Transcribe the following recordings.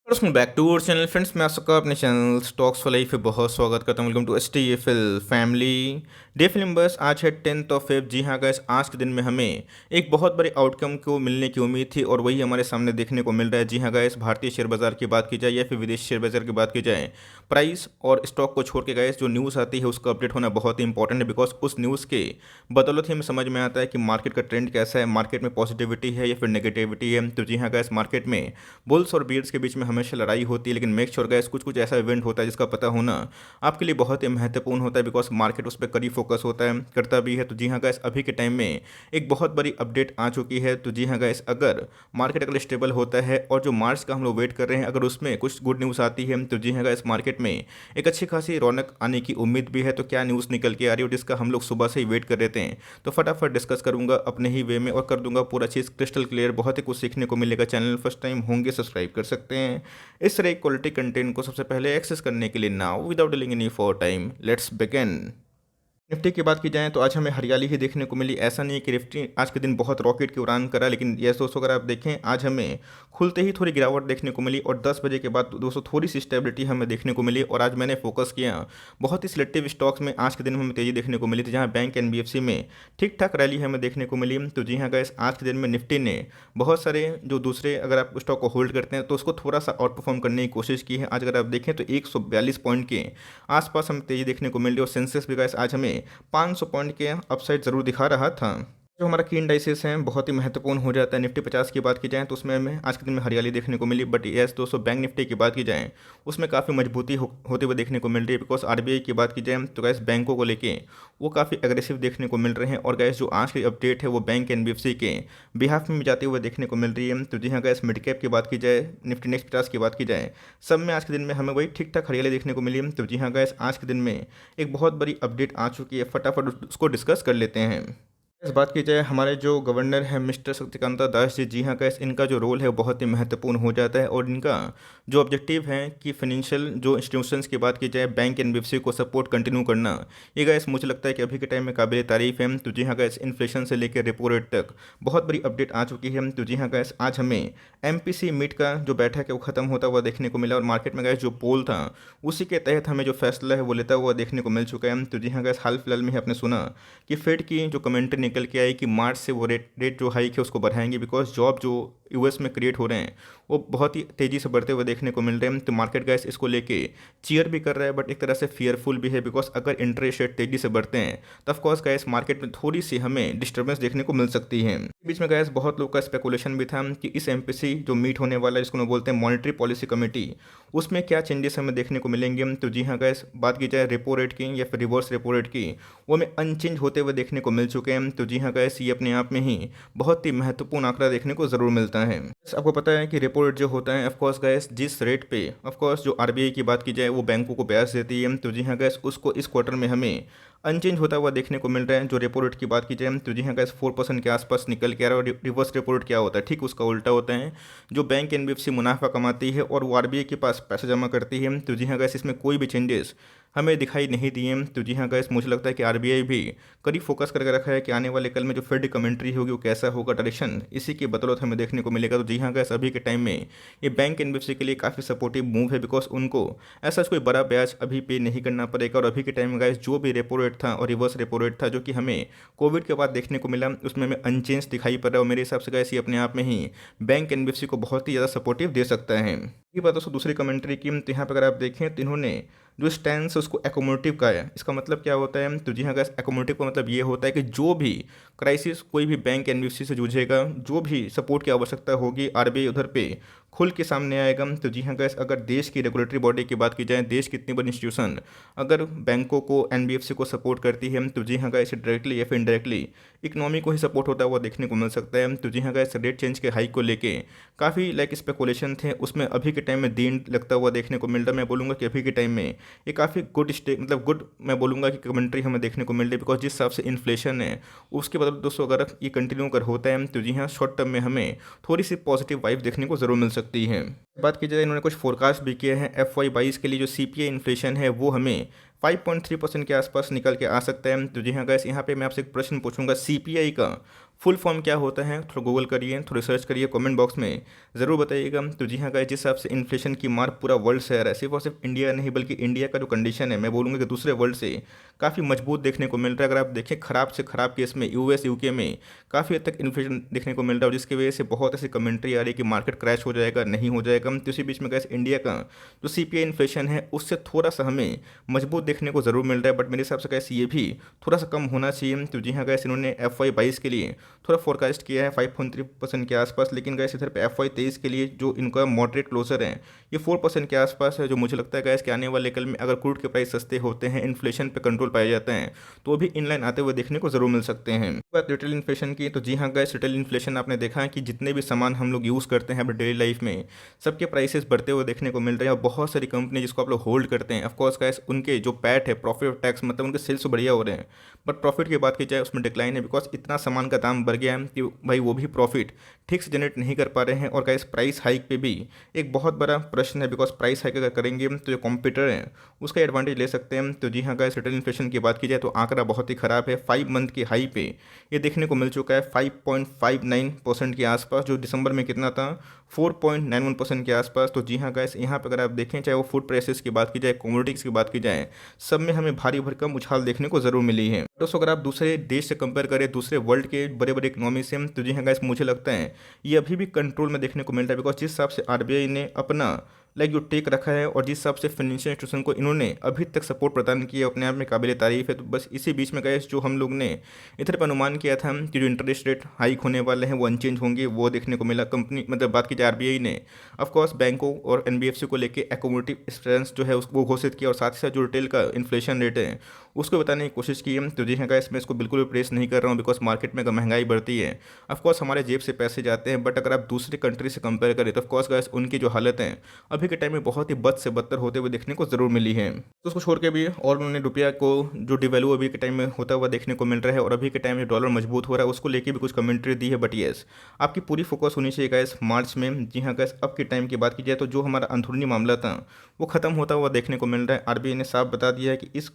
Welcome back to our channel friends. मैं आप सबका अपने चैनल स्टॉक्स फॉर लाइफ पे बहुत स्वागत करता हूँ। Welcome to STFL family. डे फिल्म बस आज है 10 जी हाँ गाइस, आज के दिन में हमें एक बहुत बड़े आउटकम को मिलने की उम्मीद थी और वही हमारे सामने देखने को मिल रहा है। जी हाँ गाइस, भारतीय शेयर बाजार की बात की जाए या फिर विदेशी शेयर बाजार की बात की जाए, प्राइस और स्टॉक को छोड़ के गाइस जो न्यूज़ आती है उसका अपडेट होना बहुत ही इंपॉर्टेंट है। बिकॉज उस न्यूज़ के बदौलत ही हमें समझ में आता है कि मार्केट का ट्रेंड कैसा है, मार्केट में पॉजिटिविटी है या फिर नेगेटिविटी है। तो जी हाँ गाइस, मार्केट में बुल्स और बीयर्स के बीच में हमेशा लड़ाई होती है, लेकिन मेक श्योर गाइस कुछ कुछ ऐसा इवेंट होता है जिसका पता होना आपके लिए बहुत ही महत्वपूर्ण होता है। बिकॉज मार्केट उस पर कड़ी फोकस होता है, करता भी है। तो जी हाँ गाइस, अभी के टाइम में एक बहुत बड़ी अपडेट आ चुकी है। तो जी हाँ गाइस, अगर मार्केट अगर स्टेबल होता है और जो मार्च का हम लोग वेट कर रहे हैं अगर उसमें कुछ गुड न्यूज़ आती है तो जी हाँ गाइस, मार्केट में एक अच्छी खासी रौनक आने की उम्मीद भी है। तो क्या न्यूज़ निकल के आ रही है और जिसका हम लोग सुबह से ही वेट कर रहे थे, तो फटाफट डिस्कस करूंगा अपने ही वे में और कर दूंगा पूरा चीज़ क्रिस्टल क्लियर। बहुत ही कुछ सीखने को मिलेगा। चैनल फर्स्ट टाइम होंगे सब्सक्राइब कर सकते हैं इस तरह क्वालिटी कंटेंट को सबसे पहले एक्सेस करने के लिए। Now without dealing any for time, let's begin. Nifty की बात की जाए तो आज हमें हरियाली ही देखने को मिली। ऐसा नहीं है कि निफ्टी आज के दिन बहुत रॉकेट की उड़ान करा, लेकिन यस दोस्तों, अगर आप देखें आज हमें खुलते ही थोड़ी गिरावट देखने को मिली और 10 बजे के बाद दोस्तों थोड़ी सी स्टेबिलिटी हमें देखने को मिली। और आज मैंने फोकस किया बहुत ही सिलेक्टिव स्टॉक्स में। आज के दिन में हमें तेज़ी देखने को मिली थी, जहाँ बैंक NBFC में ठीक ठाक रैली हमें देखने को मिली। तो जी हाँ गाइस, आज के दिन में निफ्टी ने बहुत सारे जो दूसरे अगर आप स्टॉक को होल्ड करते हैं तो उसको थोड़ा सा आउट परफॉर्म करने की कोशिश की है। आज अगर आप देखें तो 142 पॉइंट के आसपास हमें तेज़ी देखने को मिल रही है और सेंसेक्स भी गाइस आज हमें 500 पॉइंट के अपसाइड ज़रूर दिखा रहा था। जो हमारा की इंडाइसेस हैं बहुत ही महत्वपूर्ण हो जाता है। निफ्टी 50 की बात की जाए तो उसमें हमें आज के दिन में हरियाली देखने को मिली। बट यस दोस्तों, बैंक निफ्टी की बात की जाए उसमें काफ़ी मजबूती होते हुए देखने को मिल रही है। बिकॉज RBI की बात की जाए तो गैस बैंकों को लेके वो काफ़ी एग्रेसिव देखने को मिल रहे हैं। और गैस जो आज की अपडेट है वो बैंक NBFC के बिहाफ में जाते हुए देखने को मिल रही है। तो जी हाँ गैस, मिड कैप की बात की जाए, निफ्टी नेक्स्ट 50 की बात की जाए, सब में आज के दिन में हमें वही ठीक ठाक हरियाली देखने को मिली। तो जी हाँ गैस, आज के दिन में एक बहुत बड़ी अपडेट आ चुकी है, फटाफट उसको डिस्कस कर लेते हैं। इस बात की जाए हमारे जो गवर्नर हैं मिस्टर शक्तिकांता दास जी, जी हाँ गैस, इनका जो रोल है वो बहुत ही महत्वपूर्ण हो जाता है। और इनका जो ऑब्जेक्टिव है कि फाइनेंशियल जो इंस्टीट्यूशंस की बात की जाए, बैंक NBFC को सपोर्ट कंटिन्यू करना, ये गैस मुझे लगता है कि अभी के टाइम में काबिल तारीफ है। तो जी हाँ गैस, इन्फ्लेशन से लेकर रेपो रेट तक बहुत बड़ी अपडेट आ चुकी है। तो जी हाँ गैस, आज हमें MPC मीट का जो बैठक है वो खत्म होता हुआ देखने को मिला और मार्केट में गैस जो पोल था उसी के तहत हमें जो फैसला है वो लेता हुआ देखने को मिल चुका है। तो जी हाँ गैस, हाल फिलहाल में ही आपने सुना कि फेड की जो कमेंट्री निकल के आई कि मार्च से वो रेट जो हाइक है उसको बढ़ाएंगे। बिकॉज जॉब जो US में क्रिएट हो रहे हैं वो बहुत ही तेज़ी से बढ़ते हुए देखने को मिल रहे हैं। तो मार्केट गैस इसको लेके चीयर भी कर रहा है बट एक तरह से फियरफुल भी है। बिकॉज अगर इंटरेस्ट रेट तेज़ी से बढ़ते हैं तो ऑफकोर्स गैस मार्केट में थोड़ी सी हमें डिस्टर्बेंस देखने को मिल सकती है। बीच में गैस बहुत लोग का स्पेकुलेशन भी था कि इस MPC जो मीट होने वाला है जिसको हम बोलते हैं मॉनेटरी पॉलिसी कमेटी, उसमें क्या चेंजेस हमें देखने को मिलेंगे। तो जी हाँ गैस, बात की जाए रेपो रेट की या फिर रिवर्स रेपो रेट की, वो हमें अनचेंज होते हुए देखने को मिल चुके हैं। तो जी हाँ गैस, ये अपने आप में ही बहुत ही महत्वपूर्ण आंकड़ा देखने को ज़रूर मिलता है। आपको पता है कि रेपो रेट जो होता है ऑफकोर्स गैस जिस रेट पे ऑफकोर्स जो RBI की बात की जाए वो बैंकों को ब्याज देती है। तो जी हाँ गैस, उसको इस क्वार्टर में हमें अनचेंज होता हुआ देखने को मिल रहा है। जो रेपो रेट की बात की जाए तो जी हाँ गैस 4% के आसपास निकल के आ रहा है। और रिवर्स रेपो रेट क्या होता है, ठीक उसका उल्टा होता है। जो बैंक NBFC मुनाफा कमाती है और वो RBI के पास पैसा जमा करती है। तो जी हाँ गैस, इसमें कोई भी चेंजेस हमें दिखाई नहीं दिए। तो जी हाँ गैस, मुझे लगता है कि RBI भी करीब फोकस करके रखा है कि आने वाले कल में जो फेड कमेंट्री होगी वो कैसा होगा, डायरेक्शन इसी की बदौलत हमें देखने को मिलेगा। तो जी हाँ गैस, अभी के टाइम में ये बैंक NBFC के लिए काफ़ी सपोर्टिव मूव है। बिकॉज उनको ऐसा कोई बड़ा ब्याज अभी पे नहीं करना पड़ेगा। और अभी के टाइम में गैस जो भी रेपो रेट था और रिवर्स रेपो रेट था जो कि हमें कोविड के बाद देखने को मिला, उसमें हमें अनचेंज दिखाई पड़ रहा है। और मेरे हिसाब से गैस ये अपने आप में ही बैंक NBFC को बहुत ही ज़्यादा सपोर्टिव दे सकता है। ये बात दोस्तों दूसरी कमेंट्री की, तो यहाँ पर अगर आप देखें तो इन्होंने जो स्टैंड है उसको एकोमोडेटिव का है। इसका मतलब क्या होता है, तो जी हाँ गैस, एकोमोडेटिव का मतलब ये होता है कि जो भी क्राइसिस कोई भी बैंक NBFC से जूझेगा, जो भी सपोर्ट की आवश्यकता होगी, RBI उधर पे खुल के सामने आएगा। तो जी हाँ गैस, अगर देश की रेगुलेटरी बॉडी की बात की जाए, देश की इतनी बड़ी इंस्टीट्यूशन अगर बैंकों को NBFC को सपोर्ट करती है तो जी हाँ गैस, डायरेक्टली या फिर इनडायरेक्टली इकोनॉमी को ही सपोर्ट होता हुआ देखने को मिल सकता है। तो जी हाँ गैस, रेट चेंज के हाइक को लेके काफ़ी स्पेकुलेशन थे, उसमें अभी के टाइम में दिन लगता हुआ देखने को मिल रहा है। मैं बोलूँगा कि अभी के टाइम में ये काफ़ी गुड गुड मैं बोलूँगा कि कमेंट्री हमें देखने को मिल रही है। बिकॉज जिस हिसाब से इन्फ्लेशन है उसके बदले दोस्तों अगर ये कंटिन्यू कर होता है तो जी हाँ, शॉर्ट टर्म में हमें थोड़ी सी पॉजिटिव वाइब देखने को ज़रूर मिल सकती है। बात की जाए, इन्होंने कुछ फोरकास्ट भी किए हैं। FY22 के लिए जो CPI इन्फ्लेशन है वो हमें 5.3% के आसपास निकल के आ सकता है। तो जी हाँ गैस, यहाँ पे मैं आपसे एक प्रश्न पूछूंगा, CPI का फुल फॉर्म क्या होता है थोड़ा गूगल करिए, थोड़ा रिसर्च करिए, कमेंट बॉक्स में ज़रूर बताइएगा। तो जी हाँ गाइस, जिस हिसाब से इन्फ्लेशन की मार पूरा वर्ल्ड से आ रहा है, सिर्फ और सिर्फ इंडिया नहीं बल्कि इंडिया का जो कंडीशन है मैं बोलूँगा कि दूसरे वर्ल्ड से काफ़ी मजबूत देखने को मिल रहा है। अगर आप देखें खराब से खराब केस में यूएस यूके में काफ़ी हद तक इन्फ्लेशन देखने को मिल रहा है, जिसकी वजह से बहुत ऐसी कमेंट्री आ रही है कि मार्केट क्रैश हो जाएगा, नहीं हो जाएगा। तो इसी बीच में गैस इंडिया का जो सीपीआई इन्फ्लेशन है उससे थोड़ा सा हमें मजबूत देखने को ज़रूर मिल रहा है, बट मेरे हिसाब से गैस ये भी थोड़ा सा कम होना चाहिए। तो जी हाँ गैस, इन्होंने FY 22 के लिए थोड़ा फोरकास्ट किया है 5.3% के आसपास, लेकिन गैस इधर पे FY 23 के लिए जो इनका मॉडरेट क्लोजर है ये 4% के आसपास है, जो मुझे लगता है गैस कि आने वाले कल में अगर क्रूड के प्राइस सस्ते होते हैं, इन्फ्लेशन पे कंट्रोल पाए जाते हैं, तो भी इनलाइन आते हुए देखने को ज़रूर मिल सकते हैं। बात रिटेल इन्फ्लेशन की, तो जी हाँ गैस, रिटेल इन्फ्लेशन आपने देखा है कि जितने भी सामान हम लोग यूज़ करते हैं अपनी डेली लाइफ में, सबके प्राइसेस बढ़ते हुए देखने को मिल रहे हैं। और बहुत सारी कंपनी जिसको आप लोग होल्ड करते हैं, ऑफकोर्स गैस उनके जो पैट है, प्रॉफिट टैक्स, मतलब उनके सेल्स बढ़िया हो रहे हैं, बट प्रॉफिट की बात की जाए उसमें डिक्लाइन है, बिकॉज इतना सामान का दाम बढ़ गया है कि भाई वो भी प्रॉफिट ठीक से जनरेट नहीं कर पा रहे हैं। और गैस प्राइस हाइक पे भी एक बहुत बड़ा प्रश्न है, बिकॉज प्राइस हाइक अगर करेंगे तो जो कॉम्पिटिटर हैं उसका एडवांटेज ले सकते हैं। तो जी हाँ गैस, रिटेल इन्फ्लेशन की बात की जाए तो आंकड़ा बहुत ही ख़राब है। 5 मंथ की हाई पे ये देखने को मिल चुका है 5.59% के आसपास, जो दिसंबर में कितना था 4.91% के आसपास। तो जी हाँ गैस, यहाँ पर अगर आप देखें चाहे वो फूड प्राइसेस की बात की जाए, कमोडिटीज़ की बात की जाए, सब में हमें भारी भरकम उछाल देखने को ज़रूर मिली है। दोस्तों अगर आप दूसरे देश से कंपेयर करें, दूसरे वर्ल्ड के बड़े बड़े इकोनॉमी से, तो जी हाँ गाइस, मुझे लगता है ये अभी भी कंट्रोल में देखने को मिल रहा है, बिकॉज जिस हिसाब से आरबीआई ने अपना जो टेक रखा है और जिस हिसाब से फाइनेंशियल इंस्टीट्यूशन को इन्होंने अभी तक सपोर्ट प्रदान किया, अपने आप में काबिल तारीफ है। तो बस इसी बीच में गए जो हम लोग ने इधर पर अनुमान किया था कि जो इंटरेस्ट रेट हाइक होने वाले हैं वो अनचेंज होंगे, वो देखने को मिला। कंपनी मतलब बात की जाए आरबीआई ने ऑफकोर्स बैंकों और एनबीएफसी को लेकर एकोमोडेटिव स्टैंस जो है उसको घोषित किया, और साथ ही साथ जो रिटेल का इन्फ्लेशन रेट है उसको बताने की कोशिश की है। तो जी हाँ गाइस, मैं इसको बिल्कुल भी प्रेस नहीं कर रहा हूँ, बिकॉज मार्केट में अगर महंगाई बढ़ती है ऑफकोर्स हमारे जेब से पैसे जाते हैं, बट अगर आप दूसरी कंट्री से कंपेयर करें तो ऑफकोर्स गाइस उनकी जो हालत है अभी के टाइम में बहुत ही बद से बदतर होते हुए देखने को ज़रूर मिली है। तो उसको छोड़ के भी और उन्होंने रुपया को जो डिवैल्यू अभी के टाइम में होता हुआ देखने को मिल रहा है, और अभी के टाइम में डॉलर मजबूत हो रहा है, उसको लेके भी कुछ कमेंट्री दी है। बट येस, आपकी पूरी फोकस होनी चाहिए गाइस मार्च में। जी हाँ गाइस, अब के टाइम की बात की जाए तो जो हमारा अंदरूनी मामला था वो खत्म होता हुआ देखने को मिल रहा है। आरबीआई ने साफ बता दिया है कि इस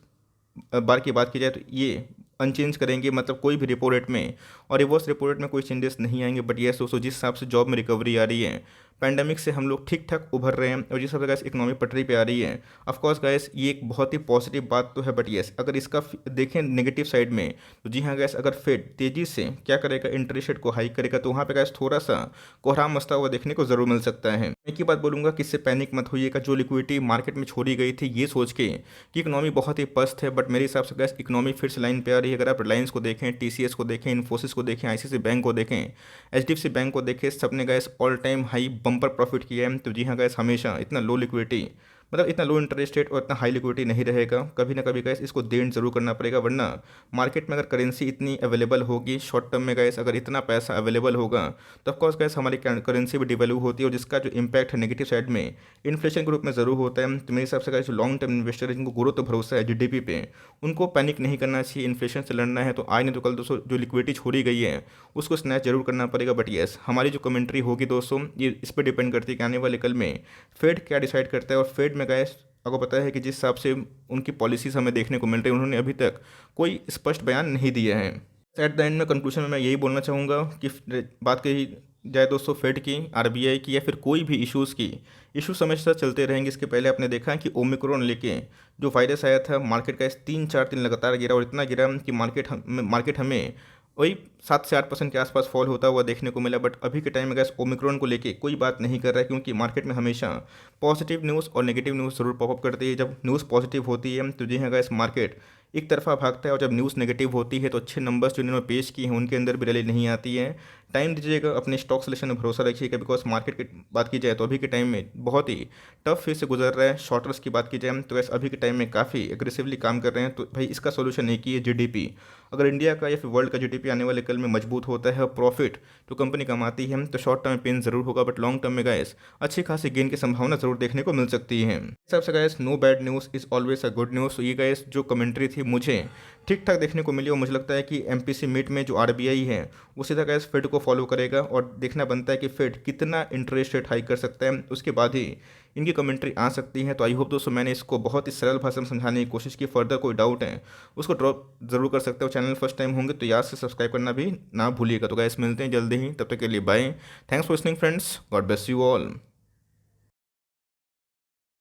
बार की बात की जाए तो ये अनचेंज करेंगे, मतलब कोई भी रेपो रेट में और रिवर्स रेपो रेट में कोई चेंजेस नहीं आएंगे। बट ये सोचो जिस हिसाब से जॉब में रिकवरी आ रही है, पैंडेमिक से हम लोग ठीक ठाक उभर रहे हैं, और जिस हिसाब से गैस इकोनॉमी पटरी पे आ रही है, ऑफकोर्स गैस ये एक बहुत ही पॉजिटिव बात तो है। बट येस, अगर इसका देखें नेगेटिव साइड में, तो जी हाँ गैस, अगर फेड तेज़ी से क्या करेगा, इंटरेस्ट रेट को हाइक करेगा, तो वहाँ पे गैस थोड़ा सा कोहराम मचता हुआ देखने को ज़रूर मिल सकता है। एक ही बात बोलूँगा कि इससे पैनिक मत होइएगा। जो लिक्विडिटी मार्केट में छोड़ी गई थी ये सोच के कि इकोनॉमी बहुत ही पस्त है, बट मेरे हिसाब से गैस इकोनॉमी फिर से लाइन पे आ रही है। अगर आप रिलायंस को देखें, टीसीएस को देखें, इन्फोसिस को देखें, आईसीआईसी बैंक को देखें, एचडीएफसी बैंक को देखें, सबने gas all time high bumper profit किया है। तो जी हाँ गैस, हमेशा इतना लो लिक्विडिटी, मतलब इतना लो इंटरेस्ट रेट और इतना हाई लिक्विडिटी नहीं रहेगा। कभी ना कभी गैस इसको देन जरूर करना पड़ेगा, वरना मार्केट में अगर करेंसी इतनी अवेलेबल होगी शॉर्ट टर्म में गैस, अगर इतना पैसा अवेलेबल होगा तो ऑफकोर्स गैस हमारी करेंसी भी डिवैल्यू होती है, और जिसका जो इम्पैक्ट है नेगेटिव साइड में इन्फ्लेशन के रूप में ज़रूर होता है। तो मेरे हिसाब से गैस जो लॉन्ग टर्म इन्वेस्टर है, जिनको ग्रोथ तो भरोसा है जीडीपी पे, उनको पैनिक नहीं करना चाहिए। इन्फ्लेशन से लड़ना है तो आज नहीं तो कल दोस्तों जो लिक्विडिटी छोड़ी गई है उसको स्नैच जरूर करना पड़ेगा। बट येस, हमारी जो कमेंट्री होगी दोस्तों ये इस पर डिपेंड करती है कि आने वाले कल में फेड क्या डिसाइड करता है। और फेड में गैस आपको पता है कि जिस हिसाब से उनकी पॉलिसीज हमें देखने को मिल रही है, उन्होंने अभी तक कोई स्पष्ट बयान नहीं दिया है। एट द एंड में कंक्लूजन में मैं यही बोलना चाहूँगा कि बात कही जाए दोस्तों फेड की, आरबीआई की, या फिर कोई भी इश्यूज़ की, इशू हमेशा चलते रहेंगे। इसके पहले आपने देखा कि ओमिक्रॉन लेके जो वायरस आया था, मार्केट का इस 3-4 दिन लगातार गिरा, और इतना गिरा कि मार्केट हमें वही 7 से 8% के आसपास फॉल होता हुआ देखने को मिला। बट अभी के टाइम में गैस ओमिक्रॉन को लेके कोई बात नहीं कर रहा है, क्योंकि मार्केट में हमेशा पॉजिटिव न्यूज़ और नेगेटिव न्यूज़ जरूर पॉपअप करती है। जब न्यूज़ पॉजिटिव होती है तो जी हाँ गैस, मार्केट एक तरफा भागता है, और जब न्यूज़ नेगेटिव होती है तो अच्छे नंबर्स जो इन्होंने पेश किए हैं उनके अंदर भी रैली नहीं आती है। टाइम दीजिएगा, अपने स्टॉक सिलेक्शन में भरोसा रखिएगा, बिकॉज मार्केट की बात की जाए तो अभी के टाइम में बहुत ही टफ फेज से गुजर रहा है। शॉर्टर्स की बात की जाए तो वैसे अभी के टाइम में काफ़ी एग्रेसिवली काम कर रहे हैं। तो भाई इसका सोल्यूशन एक ही है, जीडीपी। अगर इंडिया का या फिर वर्ल्ड का जीडीपी आने वाले कल में मजबूत होता है, प्रॉफिट जो कंपनी कमाती है, तो शॉर्ट टर्म में पेन जरूर होगा, बट लॉन्ग टर्म में गैस अच्छी खासी गेन की संभावना जरूर देखने को मिल सकती है। इस हिसाब से guess no bad news is always a good news. तो ये गैस जो कमेंट्री थी मुझे ठीक ठाक देखने को मिली और मुझे लगता है कि एमपीसी मीट में जो आरबीआई है वो सीधा गैस फेड को फॉलो करेगा और देखना बनता है कि फेड कितना इंटरेस्ट रेट हाइक कर सकता है, उसके बाद ही इनकी कमेंट्री आ सकती है। तो आई होप दोस्तों मैंने इसको बहुत ही सरल भाषा में समझाने की कोशिश की। फर्दर कोई डाउट है उसको ड्रॉप जरूर कर सकते हो। चैनल फर्स्ट टाइम होंगे तो याद से सब्सक्राइब करना भी ना भूलिएगा। तो गैस मिलते हैं जल्दी ही, तब तक के लिए bye. Thanks for listening friends, God bless you all.